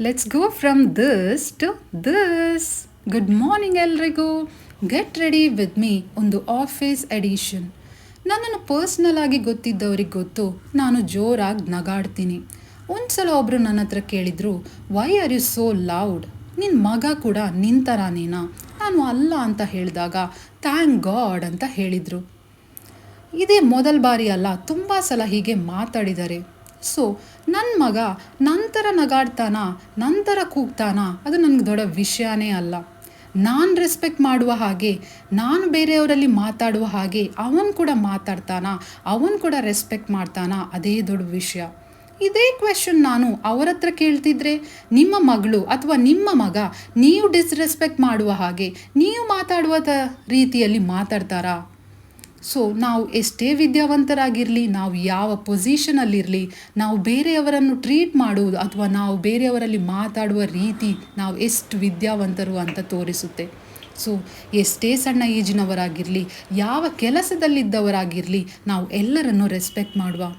Let's go from this to this. Good morning ಎಲ್ರಿಗೂ. Get ready with me ಒಂದು office edition. ನನ್ನನ್ನು personal ಆಗಿ ಗೊತ್ತಿದ್ದವ್ರಿಗೆ ಗೊತ್ತು, ನಾನು ಜೋರಾಗಿ ನಗಾಡ್ತೀನಿ. ಒಂದು ಸಲ ಒಬ್ಬರು ನನ್ನ ಹತ್ರ ಕೇಳಿದರು, why are you so loud? ನಿನ್ನ ಮಗ ಕೂಡ ನಿಂತರಾನೇನಾ? ನಾನು ಅಲ್ಲ ಅಂತ ಹೇಳಿದಾಗ ಥ್ಯಾಂಕ್ ಗಾಡ್ ಅಂತ ಹೇಳಿದರು. ಇದೇ ಮೊದಲ ಬಾರಿ ಅಲ್ಲ, ತುಂಬ ಸಲ ಹೀಗೆ ಮಾತಾಡಿದ್ದಾರೆ. ಸೊ ನನ್ನ ಮಗ ನಂತರ ನಗಾಡ್ತಾನ, ನಂತರ ಕೂಗ್ತಾನ, ಅದು ನನಗೆ ದೊಡ್ಡ ವಿಷಯನೇ ಅಲ್ಲ. ನಾನು ರೆಸ್ಪೆಕ್ಟ್ ಮಾಡುವ ಹಾಗೆ, ನಾನು ಬೇರೆಯವರಲ್ಲಿ ಮಾತಾಡುವ ಹಾಗೆ ಅವನು ಕೂಡ ಮಾತಾಡ್ತಾನ, ಅವನು ಕೂಡ ರೆಸ್ಪೆಕ್ಟ್ ಮಾಡ್ತಾನ, ಅದೇ ದೊಡ್ಡ ವಿಷಯ. ಇದೇ ಕ್ವೆಶನ್ ನಾನು ಅವರ ಹತ್ರ ಕೇಳ್ತಿದ್ರೆ, ನಿಮ್ಮ ಮಗಳು ಅಥವಾ ನಿಮ್ಮ ಮಗ ನೀವು ಡಿಸ್ರೆಸ್ಪೆಕ್ಟ್ ಮಾಡುವ ಹಾಗೆ, ನೀವು ಮಾತಾಡುವ ರೀತಿಯಲ್ಲಿ ಮಾತಾಡ್ತಾರಾ? ಸೊ ನಾವು ಎಷ್ಟೇ ವಿದ್ಯಾವಂತರಾಗಿರಲಿ, ನಾವು ಯಾವ ಪೊಸಿಷನಲ್ಲಿರಲಿ, ನಾವು ಬೇರೆಯವರನ್ನು ಟ್ರೀಟ್ ಮಾಡುವುದು ಅಥವಾ ನಾವು ಬೇರೆಯವರಲ್ಲಿ ಮಾತಾಡುವ ರೀತಿ ನಾವು ಎಷ್ಟು ವಿದ್ಯಾವಂತರು ಅಂತ ತೋರಿಸುತ್ತೆ. ಸೊ ಎಷ್ಟೇ ಸಣ್ಣ ಏಜಿನವರಾಗಿರಲಿ, ಯಾವ ಕೆಲಸದಲ್ಲಿದ್ದವರಾಗಿರಲಿ, ನಾವು ಎಲ್ಲರನ್ನು ರೆಸ್ಪೆಕ್ಟ್ ಮಾಡುವ.